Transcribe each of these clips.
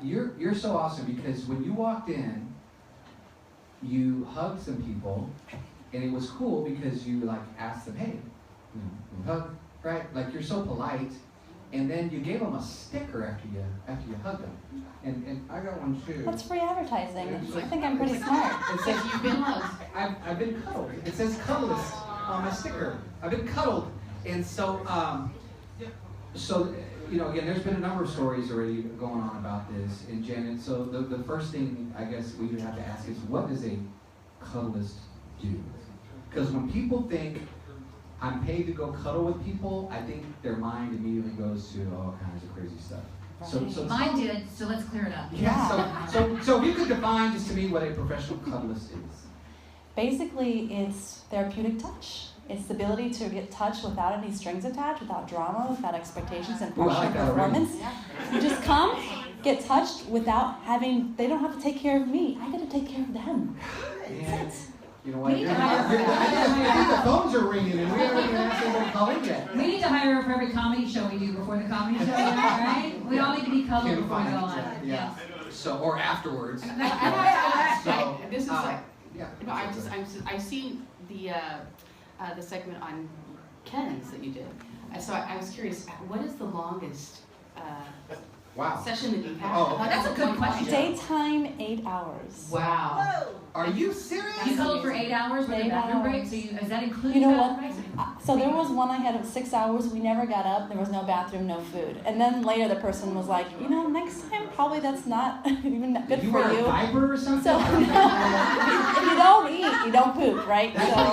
you're so awesome because when you walked in, you hugged some people, and it was cool because you like asked them, hey, hug, right? Like you're so polite, and then you gave them a sticker after you hugged them, and I got one too. That's free advertising. I think I'm pretty smart. It says you've been hugged. I've been cuddled. It says cuddlist on my sticker. I've been cuddled, and so again, there's been a number of stories already going on about this, and Janet. So the first thing I guess we would have to ask is, what does a cuddlist do? Because when people think I'm paid to go cuddle with people, I think their mind immediately goes to all kinds of crazy stuff. Right. So mine did, so let's clear it up. Yeah. So you could define just to me what a professional cuddlist is. Basically, it's therapeutic touch. It's the ability to get touch without any strings attached, without drama, without expectations and pressure and performance. You just come, get touched without having, they don't have to take care of me. I got to take care of them. That's it. You know what? I think the phones are ringing and we haven't even asked anyone to call in yet. We need to hire her for every comedy show we do before the comedy show, right? We all need to be cuddled before we go on. Yeah. So, or afterwards. This is I've seen the segment on Ken's that you did. So I was curious, what is the longest session that you've had? Oh, that's a good question. Daytime, 8 hours. Wow. Whoa. Are you serious? You cuddled for 8 hours with a bathroom break? So is that including You know bathroom what? breaks? So there was one I had of 6 hours. We never got up. There was no bathroom, no food. And then later the person was like, next time probably that's not even good for you. You wear a diaper or something? So if you don't eat, you don't poop, right? That's how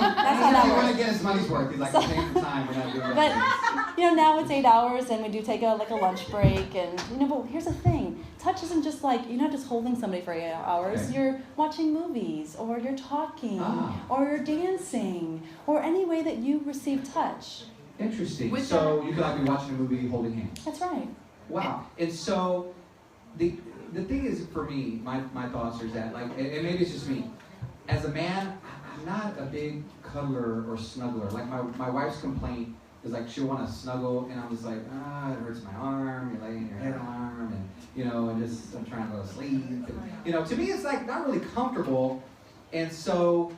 that you works. want to get his money's worth. He's like, the same time we're not doing that. But now it's 8 hours, and we do take a lunch break, and but here's the thing: touch isn't just like you're not just holding somebody for 8 hours. Okay. You're watching movies, or you're talking, or you're dancing, or any way that you receive touch. Interesting. So you could like be watching a movie holding hands. That's right. Wow. And so the thing is, for me, my thoughts are that, like, and maybe it's just me, as a man, I'm not a big cuddler or snuggler. Like my wife's complaint is like she'll want to snuggle, and I'm just like, it hurts my arm. You're laying your head on my arm, and and just I'm trying to go to sleep. And, to me, it's like not really comfortable, and so.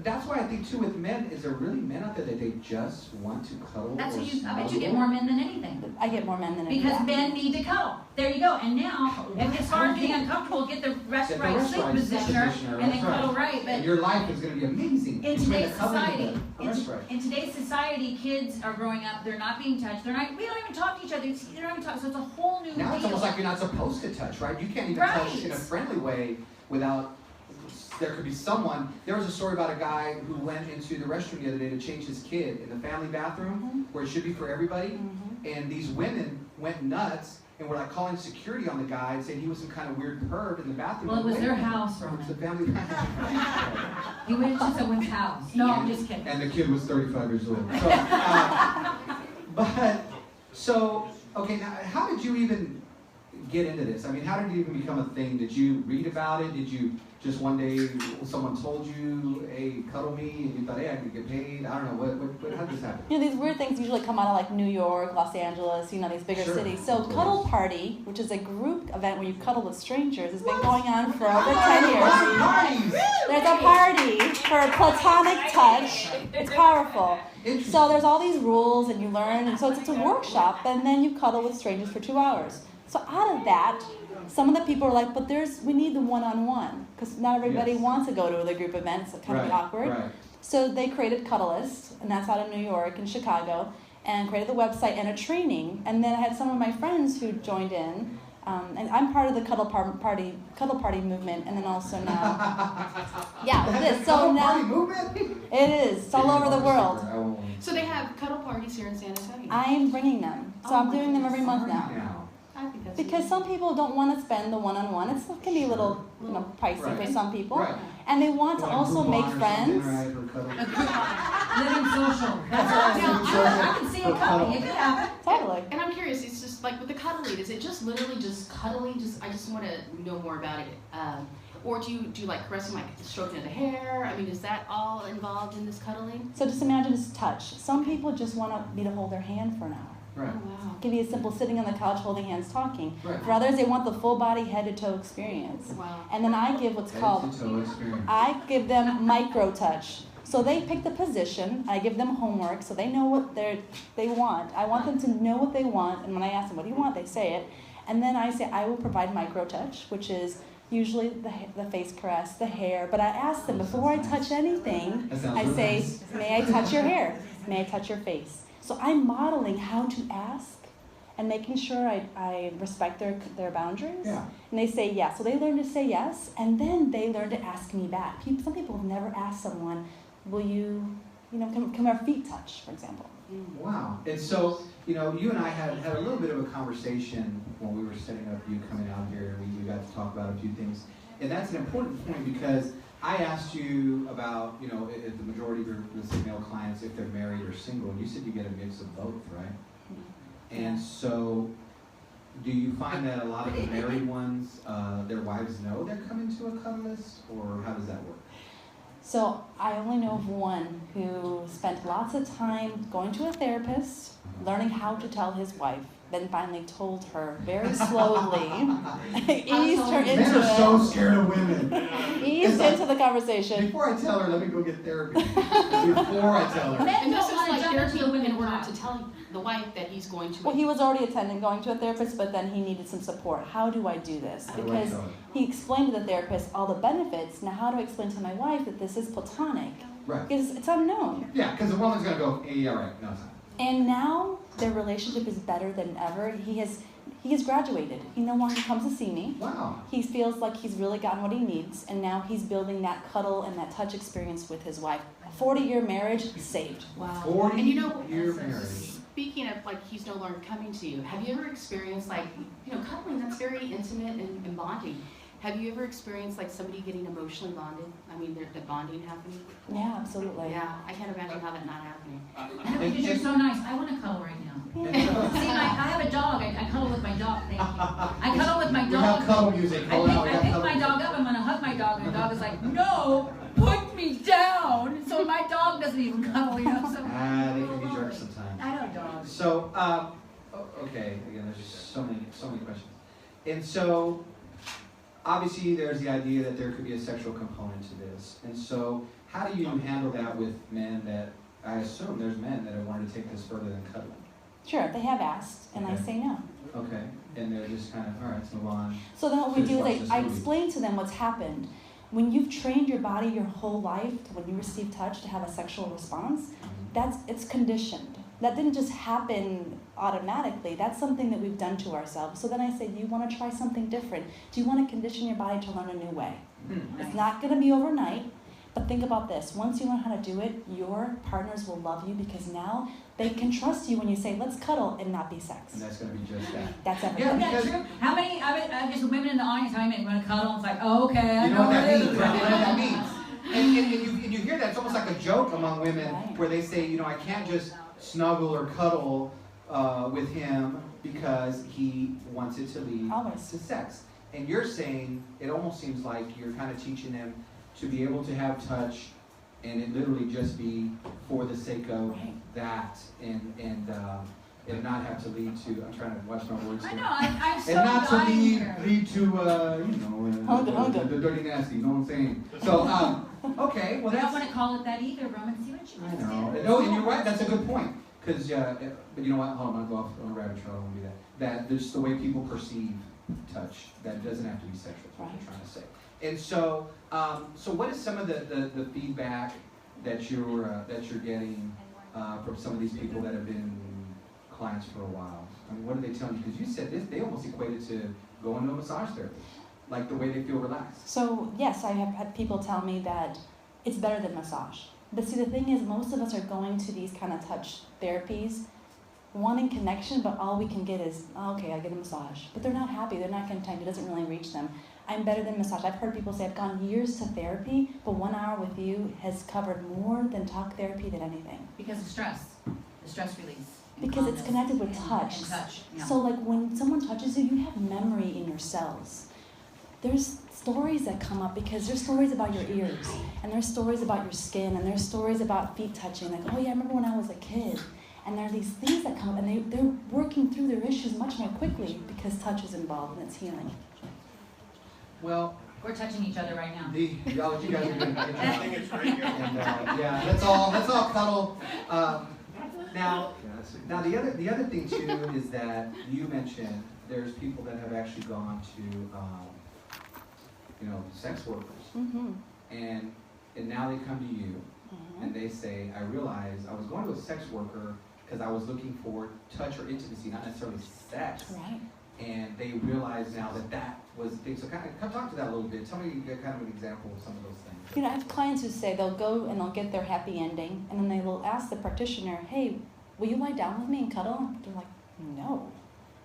That's why I think too with men, is there really men out there that they just want to cuddle? That's what I bet you get more men than anything. I get more men than anything. Because men need to cuddle. There you go. And now, if as far as getting uncomfortable, get the rest right sleep positioner and then cuddle right. But your life is going to be amazing. In today's society, in today's society, kids are growing up. They're not being touched. We don't even talk to each other. They're not even talking. So it's a whole new Now deal. it's almost like you're not supposed to touch, right? You can't even touch in a friendly way without. There could be someone. There was a story about a guy who went into the restroom the other day to change his kid in the family bathroom, where it should be for everybody. And these women went nuts and were like calling security on the guy and saying he was some kind of weird perv in the bathroom. Well, it was their house, Roman. It's the family bathroom. He went to someone's house. No, I'm just kidding. And the kid was 35 years old. So, okay, now how did you even get into this? I mean, how did it even become a thing? Did you read about it? Did you just one day someone told you, hey, cuddle me, and you thought, hey, I could get paid? I don't know. How did this happen? These weird things usually come out of like New York, Los Angeles, these bigger cities. So Cuddle Party, which is a group event where you cuddle with strangers, has been going on for over 10 years. There's a party for Platonic touch. It's powerful. So there's all these rules, and you learn, and so it's a workshop, and then you cuddle with strangers for 2 hours. So out of that, some of the people are like, but we need the one-on-one, because not everybody wants to go to the group events. It's kind of awkward. Right. So they created Cuddlist, and that's out of New York and Chicago, and created the website and a training. And then I had some of my friends who joined in, and I'm part of the Cuddle Party movement, and then also now, this. So now, movement? It is. It's all over the world. So they have cuddle parties here in San Antonio. I'm bringing them. So I'm doing them every month now. I think that's because some people don't want to spend the one-on-one. It can be a little, pricey for some people, and they want to also make friends. Living social. I can see it coming. It could happen. Totally. And I'm curious. It's just like with the cuddling. Is it just literally just cuddling? I just want to know more about it. Or do you like caressing, like stroking of the hair? I mean, is that all involved in this cuddling? So just imagine it's touch. Some people just want me to hold their hand for an hour. Right. Oh, wow. Give you a simple sitting on the couch, holding hands, talking. Right. For others, they want the full body, head to toe experience. Wow. And then I give what's called, Head to toe experience. I give them micro touch. So they pick the position. I give them homework, so they know what they want. I want them to know what they want, and when I ask them, what do you want, they say it. And then I say, I will provide micro touch, which is usually the face caress, the hair. But I ask them, before I touch anything, I say, may I touch your hair? May I touch your face? So I'm modeling how to ask and making sure I respect their boundaries. Yeah. And they say yes. So they learn to say yes, and then they learn to ask me back. Some people have never asked someone, will you can our feet touch, for example? Wow. And so, you and I had a little bit of a conversation when we were setting up you coming out here, and we got to talk about a few things. And that's an important point because I asked you about, if the majority of your male clients, if they're married or single, and you said you get a mix of both, right? And so, do you find that a lot of the married ones, their wives know they're coming to a cuddlist, or how does that work? So I only know of one who spent lots of time going to a therapist, learning how to tell his wife, then finally told her very slowly, eased her into Men are it. so scared of women. Eased into the conversation. Before I tell her, let me go get therapy. Before I tell her. And this is like jump therapy into the in order talk. to tell the wife that he's going to. Well, he was already going to a therapist, but then he needed some support. How do I do this? Because he explained to the therapist all the benefits. Now, how do I explain to my wife that this is platonic? Right. Because it's unknown. Yeah, because the woman's going to go, yeah, right, no, it's not. And now their relationship is better than ever. He has graduated. He no longer comes to see me. Wow. He feels like he's really gotten what he needs, and now he's building that cuddle and that touch experience with his wife. 40-year marriage saved. Wow. 40-year marriage. Speaking of he's no longer coming to you, have you ever experienced cuddling? That's very intimate and bonding. Have you ever experienced somebody getting emotionally bonded? I mean, the bonding happening? Yeah, absolutely. Yeah, I can't imagine how that not happening. Because you're so nice. I want to cuddle right now. See, I have a dog. I cuddle with my dog. Thank you. I cuddle with my dog. We have cuddle music. I pick my dog up. I'm going to hug my dog. And the dog is like, no, put me down. So my dog doesn't even cuddle, So. They can be jerks sometimes. I know dogs. So, okay, again, there's just so many questions. And so, obviously, there's the idea that there could be a sexual component to this. And so, how do you handle that with men that, I assume there's men that have wanted to take this further than cuddling? Sure, they have asked, and I Okay. say no. Okay, and they're just kind of, all right, let's move on. So then what we do is I movie. explain to them what's happened. When you've trained your body your whole life to when you receive touch to have a sexual response, it's conditioned. That didn't just happen automatically. That's something that we've done to ourselves. So then I say, do you want to try something different? Do you want to condition your body to learn a new way? It's not going to be overnight, but think about this. Once you learn how to do it, your partners will love you because now they can trust you when you say, let's cuddle and not be sex. And that's going to be just that. That's everything. Yeah, Isn't that true? How many, just women in the audience, how many want to cuddle? It's like, oh, okay, I You know what that it means, is. right? You know what that means. And you hear that, it's almost like a joke among women Right. where they say, I can't just snuggle or cuddle with him because he wants it to lead Always. to sex. And you're saying, it almost seems like you're kind of teaching them to be able to have touch and it literally just be for the sake of that and not have to lead to, I'm trying to watch my words I here. know, I'm so And not to dying here. lead to, the dirty nasty, you know what I'm saying? So, okay, well I don't that's, want to call it that either, Roman. See what you I just know. did? No, and you're right, that's a good point. Because, but you know what, hold on, I'm going to go off on a rabbit trail, I won't do that. That there's the way people perceive touch, that doesn't have to be sexual, is what you're trying to say. And so, so what is some of the feedback that you're getting from some of these people that have been clients for a while? I mean, what are they telling you? Because you said this, they almost equated to going to a massage therapist, like the way they feel relaxed. So yes, I have had people tell me that it's better than massage. But see, the thing is, most of us are going to these kind of touch therapies wanting connection, but all we can get is, oh, okay, I get a massage. But they're not happy, they're not content, it doesn't really reach them. I'm better than massage. I've heard people say, I've gone years to therapy, but 1 hour with you has covered more than talk therapy than anything. Because of stress, the stress release. Because it's connected with touch. And touch, yeah. So like when someone touches you, you have memory in your cells. There's stories that come up because there's stories about your ears, and there's stories about your skin, and there's stories about feet touching. Like, oh yeah, I remember when I was a kid. And there are these things that come up, and they're working through their issues much more quickly because touch is involved and it's healing. Well, we're touching each other right now. You guys are doing. I think it's great. And, yeah, let's all cuddle. Now the other thing too is that you mentioned there's people that have actually gone to sex workers, and now they come to you and they say, I realized I was going to a sex worker because I was looking for touch or intimacy, not necessarily sex. Right. And they realize now that was the thing. So kind of talk to that a little bit. Tell me kind of an example of some of those things. I have clients who say they'll go and they'll get their happy ending, and then they will ask the practitioner, hey, will you lie down with me and cuddle? They're like, no,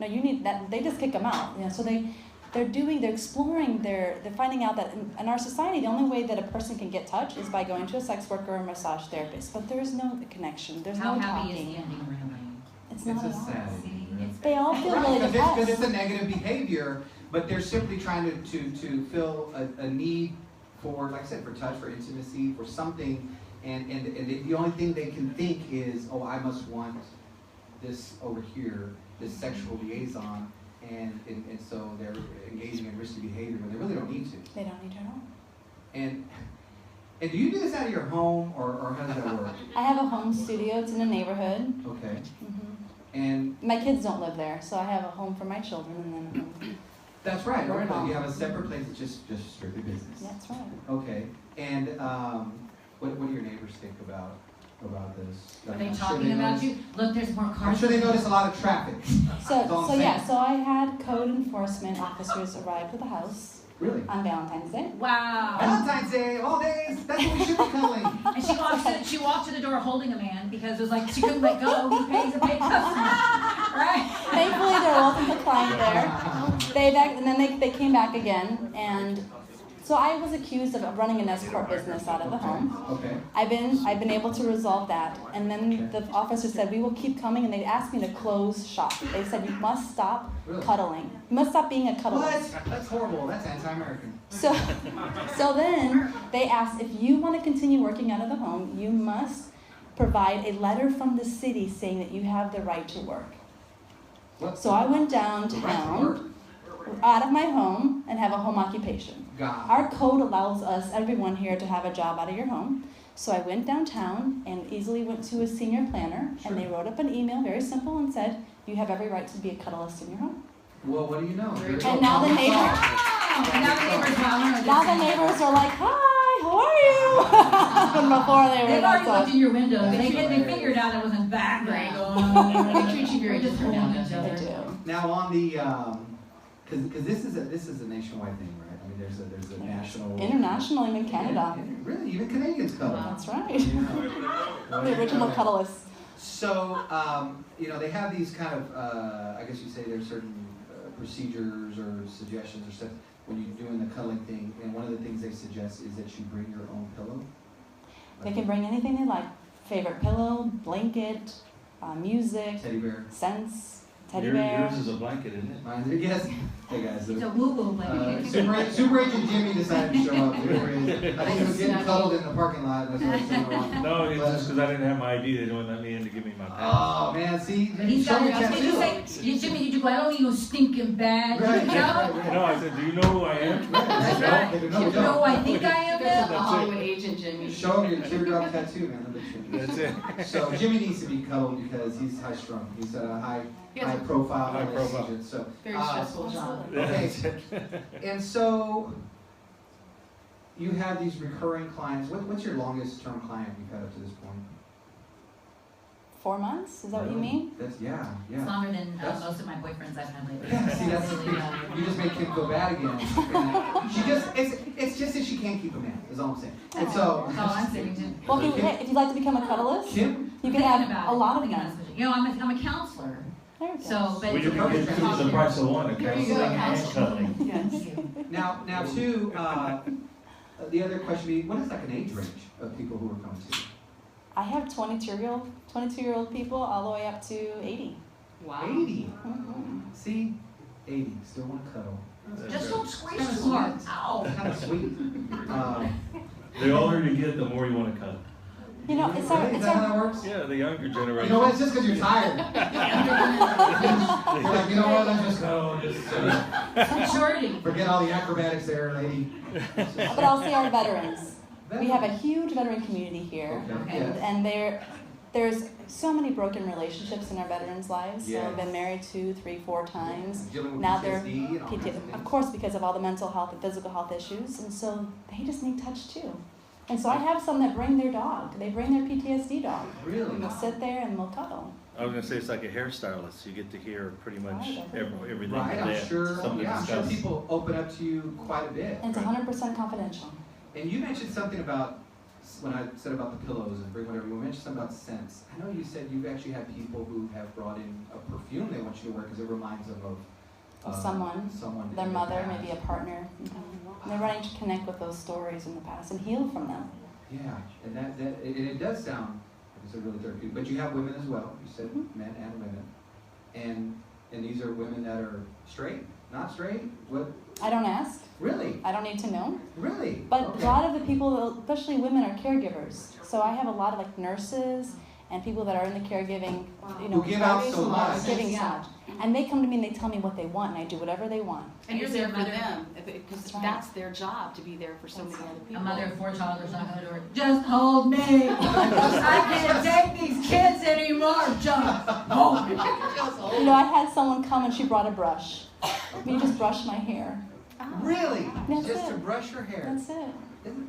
you need that. They just kick them out. So they're exploring, they're finding out that in our society, the only way that a person can get touch is by going to a sex worker or a massage therapist. But there's no connection. There's no talking. How happy is the ending really? It's not at all. Sad. They all feel really depressed. Because it's a negative behavior, but they're simply trying to fill a need for, like I said, for touch, for intimacy, for something, and the only thing they can think is, oh, I must want this over here, this sexual liaison, and so they're engaging in risky behavior when they really don't need to. They don't need to at all. And do you do this out of your home, or how does that work? I have a home studio. It's in a neighborhood. Okay. And my kids don't live there, so I have a home for my children, and then that's right. You have a separate place that's just strictly business. That's right. Okay. And what do your neighbors think about this? Are they talking about you? Look, there's more cars. I'm sure they notice a lot of traffic. So I had code enforcement officers arrive to the house. Really? On Valentine's Day. Wow. Valentine's Day, all days. That's what we should be calling. And she walked to the door holding a man because it was like she couldn't let go. He pays a paid customer. Right? Thankfully, there wasn't a client there. And then they came back again, and so I was accused of running an escort business out of the home. Okay. I've been able to resolve that, and then the officer said we will keep coming, and they asked me to close shop. They said you must stop cuddling. You must stop being a cuddlist. What? That's horrible. That's anti-American. So then they asked, if you want to continue working out of the home, you must provide a letter from the city saying that you have the right to work. So I went downtown out of my home and have a home occupation. Our code allows us, everyone here, to have a job out of your home. So I went downtown and easily went to a senior planner, and they wrote up an email, very simple, and said, you have every right to be a cuddlist in your home. Well, what do you know? And now the neighbors are like, hi, how are you? Before they've already looked in your window. They figured out it wasn't that great. They treat you very differently. They do. Now on the, because this is a nationwide thing, right? I mean, there's a national, international, even Canada. Really, even Canadians cuddle. That's right. The original cuddlists. So, they have these kind of, I guess you'd say there's certain procedures or suggestions or stuff when you're doing the cuddling thing, and one of the things they suggest is that you bring your own pillow. They can bring anything they like. Favorite pillow, blanket, music, teddy bear, scents, teddy bear. Yours is a blanket, isn't it? Mine, yes. Hey guys. It's a woo-woo blanket. Super Agent Jimmy decided to show up. I think he was getting cuddled in the parking lot. That's what I No, it's just because I didn't have my ID. They didn't let me in to give me my pass. Oh man, see, he's got your tattoo. Jimmy, did you go? I don't need no stinking badge. Right. No, I said, do you know who I am? That's right. Do you know who I think I am? That's the Hollywood agent, Jimmy. Show him your teardrop tattoo, man. That's it. So Jimmy needs to be cuddled because he's high strung. He's a high profile. High profile. Agent, so very stressful job. Okay. And so you have these recurring clients. What's your longest term client you've had up to this point? 4 months? Is that what you mean? That's yeah. It's longer than most of my boyfriends I've had lately. Yeah, see, that's you just make Kim feel bad again. It's just that she can't keep a man. Is all I'm saying. And so. That's all I'm saying too. Well, if you'd like to become a cuddlist, Kim, you can have a lot of them. You know, I'm a counselor. So, but you can get two for the price of one. Counseling and cuddling. Yes. Now, too. The other question would be, what is like an age range of people who are coming to you? I have 22-year-old people all the way up to 80. Wow. 80. Mm-hmm. See, 80. Still want to cuddle. just don't squeeze too hard. Ow. Kind of sweet. The older you get, the more you want to cuddle. You know, it's really? Is that how that works? Yeah, the younger generation. You know what? It's just because you're tired. You're like, you know what? Let's just go. Maturity. Forget all the acrobatics there, lady. But I'll say our veterans. We have a huge veteran community here, Okay. and there's so many broken relationships in our veterans' lives. Yes. So they've been married 2, 3, 4 times. Dealing with Now they're PTSD and all kinds of things. of course, because of all the mental health and physical health issues, and so they just need touch too. And so I have some that bring their dog. They bring their PTSD dog. Really? And they'll sit there and we'll cuddle. I was gonna say it's like a hairstylist. You get to hear pretty much everything. Right, I'm sure. Somebody I'm sure discuss. people open up to you quite a bit. And it's 100% confidential. And you mentioned something about, when I said about the pillows and bring whatever, you mentioned something about scents. I know you said you've actually had people who have brought in a perfume they want you to wear because it reminds them of Someone, their in the mother, past. maybe a partner. And they're wanting to connect with those stories in the past and heal from them. Yeah, and it does sound like it's a really therapeutic. But you have women as well. You said men and women, and these are women that are straight, not straight. What? I don't ask. Really? I don't need to know. Really? But Okay. a lot of the people, especially women, are caregivers. So I have a lot of like nurses and people that are in the caregiving, Who give out so much. giving so much. And they come to me and they tell me what they want, and I do whatever they want. And you're there for them, because That's right. that's their job, to be there for so many other A people. mother of 4 toddlers knocking on the door. Just hold me. I can't take these kids anymore. Just hold me. You know, I had someone come and she brought a brush. You just brush my hair. Really? That's Just it. to brush your hair? That's it.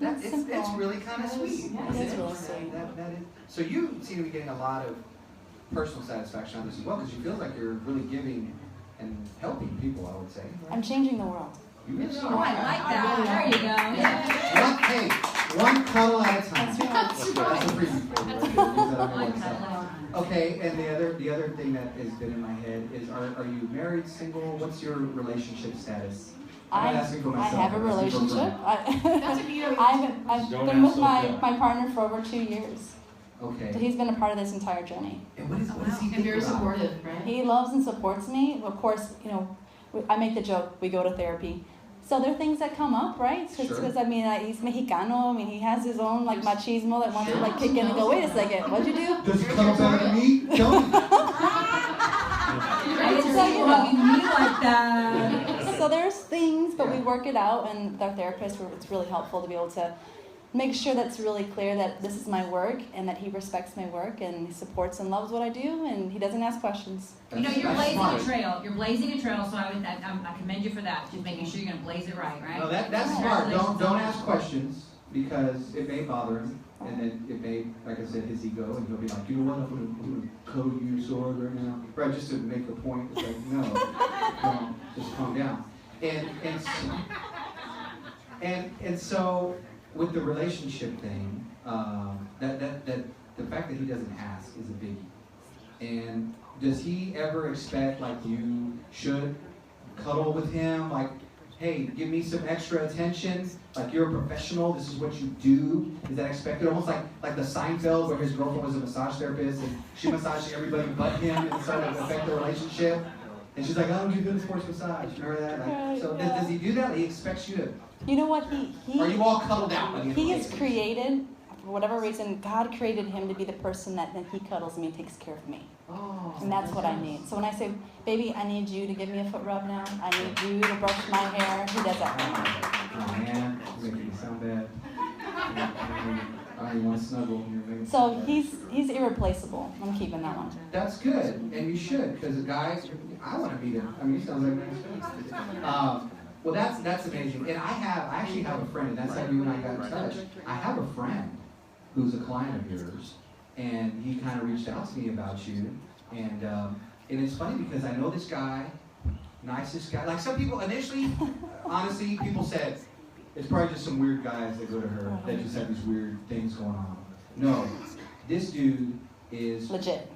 It's simple. really kind of sweet. Yeah, it is really sweet. That is. So you seem to be getting a lot of personal satisfaction on this as well, because you feel like you're really giving and helping people, I would say. I'm changing the world. You really Oh, are. I like that. There you go. Yeah. One cuddle at a time. That's right. That's a preview for you right there. Use that on your One website. cuddle. Okay, and the other thing that has been in my head is, are you married, single? What's your relationship status? I'm not asking for I myself. have a I'm asking for relationship. That's a beautiful. I've Don't been with ask my so partner for over 2 years. Okay. So he's been a part of this entire journey. And what does he And think very about? supportive, right? He loves and supports me. Of course, you know, I make the joke, we go to therapy. So there are things that come up, right? Because Sure. I mean, he's Mexicano. I mean, he has his own like machismo that wants to like kick in and go, wait a second, what'd you do? Does he cuddle better than me? Don't. I didn't say you hugging me like that. So there's things, but we work it out, and with our therapist, it's really helpful to be able to make sure that's really clear that this is my work and that he respects my work and he supports and loves what I do and he doesn't ask questions. You know, you're That's blazing smart. a trail. You're blazing a trail, so I commend you for that. Just making sure you're going to blaze it right, right? No, that's smart. Don't ask questions, because it may bother him, and then it may, like I said, his ego, and he'll be like, you know what, I'm gonna cuddle you so hard right now, right? Just to make a point. It's like, no, just calm down. And so with the relationship thing, that the fact that he doesn't ask is a biggie. And does he ever expect, like, you should cuddle with him, like, hey, give me some extra attention, like you're a professional, this is what you do? Is that expected? Almost like the Seinfeld, where his girlfriend was a massage therapist and she massaged everybody but him and started to affect the relationship. And she's like, I don't do good sports massage. Remember that? Like, so Yeah. does he do that? He expects you to. You know what? Are you all cuddled out? By the end of He the is day? created, for whatever reason, God created him to be the person that he cuddles me and takes care of me. Oh, And that's what I need. So when I say, baby, I need you to give me a foot rub now. I need you to brush my hair. He does that. Oh man, you're making me sound bad. I don't even want to snuggle. You're making me So sound bad. he's irreplaceable. I'm keeping that one. That's good, and you should, because guys, I want to meet him. I mean, he sounds like a nice guy. Well, that's amazing. And I actually have a friend, and that's how you and I got in touch. I have a friend who's a client of yours, and he kind of reached out to me about you. And it's funny because I know this guy, nicest guy. Like some people initially, honestly, people said it's probably just some weird guys that go to her that just have these weird things going on. No, this dude is Legit.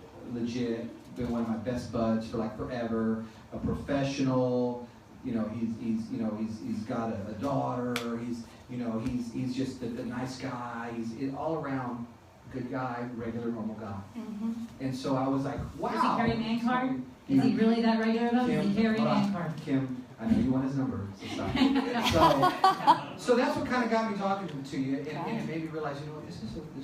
Been one of my best buds for like forever. A professional. You know, he's got a daughter. He's just a nice guy. He's all around good guy, regular normal guy. Mm-hmm. And so I was like, wow. Does he carry a man card? Is he really that regular though? Does he carry a man card? Kim, I know you want his number, so stop. So that's what kind of got me talking to you, and it made me realize, you know, this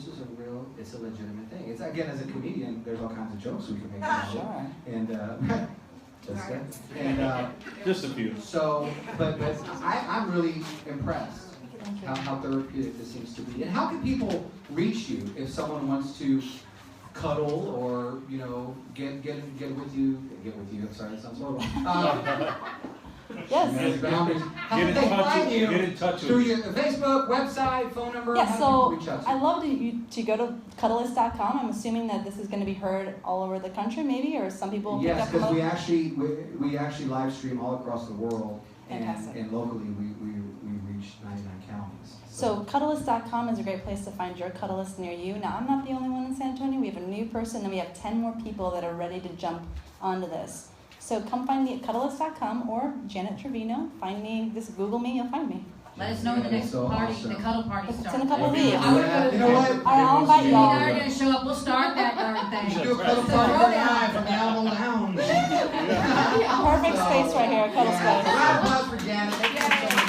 is a real, it's a legitimate thing. It's, again, as a comedian, there's all kinds of jokes we can make about it, and just a few. So, but I'm really impressed how therapeutic this seems to be, and how can people reach you if someone wants to cuddle or, you know, get with you. I'm sorry, that sounds horrible. Yes. How can they find you? Get in touch with through your Facebook, website, phone number? Yeah, how so do people reach out to you? I love to go to Cuddlist.com. I'm assuming that this is going to be heard all over the country, maybe, or some people pick yes, up. because we actually live stream all across the world, and locally we reach 99 counties. So Cuddlist.com is a great place to find your cuddlist near you. Now, I'm not the only one in San Antonio. We have a new person, and we have 10 more people that are ready to jump onto this. So come find me at Cuddlist.com or Janet Trevino. Find me, just Google me, you'll find me. Let us know when the next party, the cuddle party starts. It's in a couple of weeks. You know what? I'll invite You y'all. are going to show up. We'll start that darn thing. We should do a cuddle party live from the Alamo Lounge. Perfect space right here, cuddle space. Round of applause for Janet. Thank you so much.